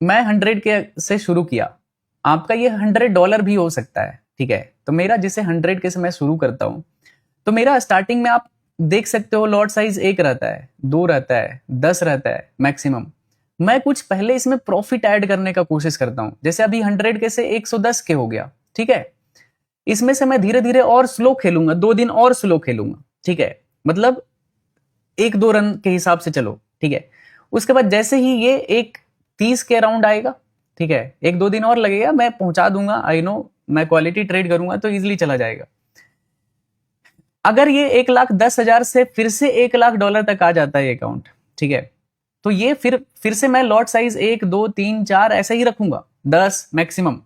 मैं 100 के से शुरू किया, आपका ये $100 भी हो सकता है, ठीक है। तो मेरा जैसे 100 के से मैं शुरू करता हूं, तो मेरा स्टार्टिंग में आप देख सकते हो लॉट साइज 1 रहता है, 2 रहता है, 10 रहता है मैक्सिमम। मैं कुछ पहले इसमें प्रॉफिट ऐड करने का कोशिश करता हूं, जैसे अभी 100 के से 110 के हो गया, ठीक है। इसमें से मैं धीरे धीरे और स्लो खेलूंगा, 2 दिन और स्लो खेलूंगा, ठीक है। मतलब 1-2 रन के हिसाब से चलो, ठीक है। उसके बाद जैसे ही ये एक 30 के अराउंड आएगा, ठीक है, 1-2 दिन और लगेगा, मैं पहुंचा दूंगा, आई नो, मैं क्वालिटी ट्रेड करूंगा तो इजिली चला जाएगा। अगर ये 1,10,000 से फिर से $1,00,000 तक आ जाता है अकाउंट, ठीक है, तो ये फिर से मैं लॉट साइज 1, 2, 3, 4 ऐसे ही रखूंगा, 10 मैक्सिमम।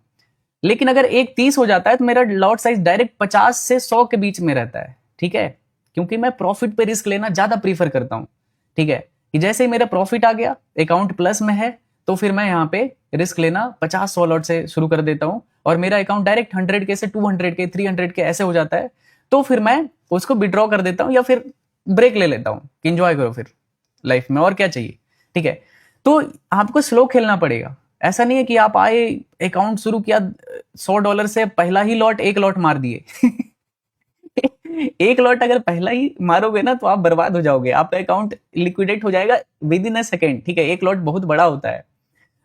लेकिन अगर 1,30 हो जाता है तो मेरा लॉट साइज डायरेक्ट 50 से 100 के बीच में रहता है, ठीक है, क्योंकि मैं प्रॉफिट पे रिस्क लेना ज्यादा प्रीफर करता हूं, ठीक है। कि जैसे ही मेरा प्रॉफिट आ गया, अकाउंट प्लस में है, तो फिर मैं यहाँ पे रिस्क लेना 50-100 लॉट से शुरू कर देता हूं, और मेरा अकाउंट डायरेक्ट 100 के से 200 के 300 के ऐसे हो जाता है, तो फिर मैं उसको विड्रॉ कर देता हूं या फिर ब्रेक ले लेता हूं कि इंजॉय करो फिर लाइफ में, और क्या चाहिए, ठीक है। तो आपको स्लो खेलना पड़ेगा। ऐसा नहीं है कि आप आए, अकाउंट शुरू किया, $100 से पहला ही लॉट 1 लॉट मार दिए। 1 लॉट अगर पहला ही मारोगे ना तो आप बर्बाद हो जाओगे, आपका अकाउंट लिक्विडेट हो जाएगा विद इन अ सेकेंड, ठीक है। 1 लॉट बहुत बड़ा होता है।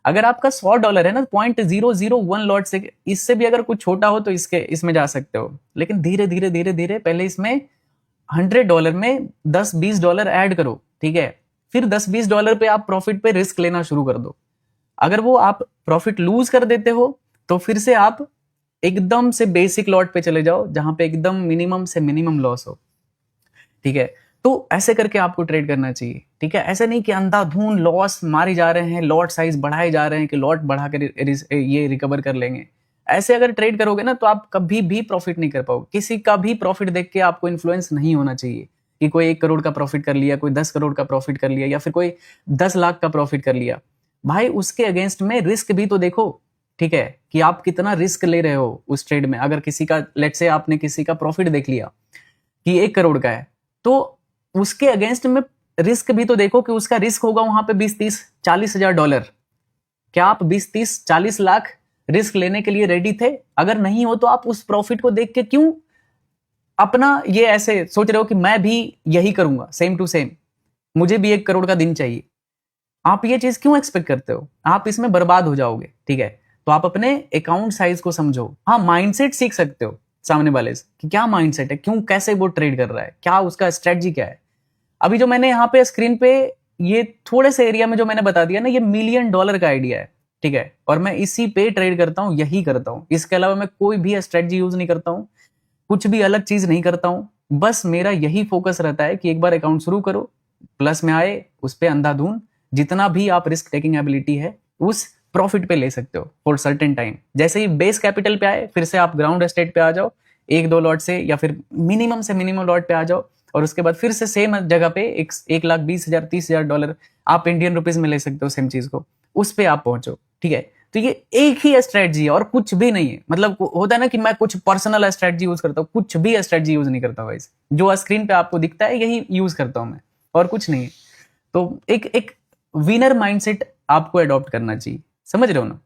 अगर आपका $100 है ना, 0.001 लॉट से, इससे भी अगर कुछ छोटा हो तो इसमें जा सकते हो, लेकिन धीरे धीरे धीरे धीरे पहले इसमें $100 में $10-20 ऐड करो, ठीक है। फिर $10-20 पे आप प्रॉफिट पे रिस्क लेना शुरू कर दो। अगर वो आप प्रॉफिट लूज कर देते हो तो फिर से आप एकदम से बेसिक लॉट पे चले जाओ, जहां पे एकदम मिनिमम से मिनिमम लॉस हो, ठीक है। तो ऐसे करके आपको ट्रेड करना चाहिए, ठीक है। ऐसे नहीं कि अंधाधुंध लॉस मारे जा रहे हैं, लॉट साइज बढ़ाए जा रहे हैं कि लॉट बढ़ा कर ये रिकवर कर लेंगे। ऐसे अगर ट्रेड करोगे ना तो आप कभी भी प्रॉफिट नहीं कर पाओगे। किसी का भी प्रॉफिट देख के आपको इन्फ्लुएंस नहीं होना चाहिए कि कोई 1 करोड़ का प्रॉफिट कर लिया, कोई 10 करोड़ का प्रॉफिट कर लिया, या फिर कोई 10 लाख का प्रॉफिट कर लिया। भाई उसके अगेंस्ट में रिस्क भी तो देखो, ठीक है, कि आप कितना रिस्क ले रहे हो उस ट्रेड में। अगर किसी का, लेट्स से आपने किसी का प्रॉफिट देख लिया कि 1 करोड़ का है, तो उसके अगेंस्ट में रिस्क भी तो देखो कि उसका रिस्क होगा वहां पे 20-30-40 हजार डॉलर। क्या आप 20-30-40 लाख रिस्क लेने के लिए रेडी थे? अगर नहीं हो तो आप उस प्रॉफिट को देख के क्यों अपना ये ऐसे सोच रहे हो कि मैं भी यही करूंगा, सेम टू सेम, मुझे भी 1 करोड़ का दिन चाहिए। आप ये चीज क्यों एक्सपेक्ट करते हो? आप इसमें बर्बाद हो जाओगे, ठीक है। तो आप अपने अकाउंट साइज को समझो। हाँ, माइंडसेट सीख सकते हो सामने वाले से कि क्या माइंडसेट है, क्यों, कैसे वो ट्रेड कर रहा है, क्या उसका स्ट्रेटजी क्या है। अभी जो मैंने यहाँ पे स्क्रीन पे ये थोड़े से एरिया में जो मैंने बता दिया ना, ये $1 मिलियन का आइडिया है, ठीक है। और मैं इसी पे ट्रेड करता हूँ, यही करता हूँ। इसके अलावा मैं कोई भी स्ट्रेटजी यूज नहीं करता हूँ, कुछ भी अलग चीज नहीं करता हूं। बस मेरा यही फोकस रहता है कि एक बार अकाउंट शुरू करो, प्लस में आए, उस पे अंधाधुंध जितना भी आप रिस्क टेकिंग एबिलिटी है उस प्रॉफिट पे ले सकते हो फॉर सर्टेन टाइम। जैसे ही बेस कैपिटल पे आए, फिर से आप ग्राउंड स्टेट पे आ जाओ 1-2 लॉट से, या फिर मिनिमम से मिनिमम लॉट पे आ जाओ, और उसके बाद फिर से सेम जगह पे 1,20,000-30,000 डॉलर आप इंडियन रुपीज में ले सकते हो, सेम चीज को उस पे आप पहुंचो, ठीक है। तो ये एक ही स्ट्रेटजी है और कुछ भी नहीं है। मतलब होता है ना कि मैं कुछ पर्सनल स्ट्रेटजी यूज करता हूँ, कुछ भी स्ट्रेटजी यूज नहीं करता भाई। जो स्क्रीन पे आपको दिखता है यही यूज करता हूं मैं, और कुछ नहीं है। तो एक एक विनर माइंडसेट आपको अडॉप्ट करना चाहिए, समझ रहे हो ना।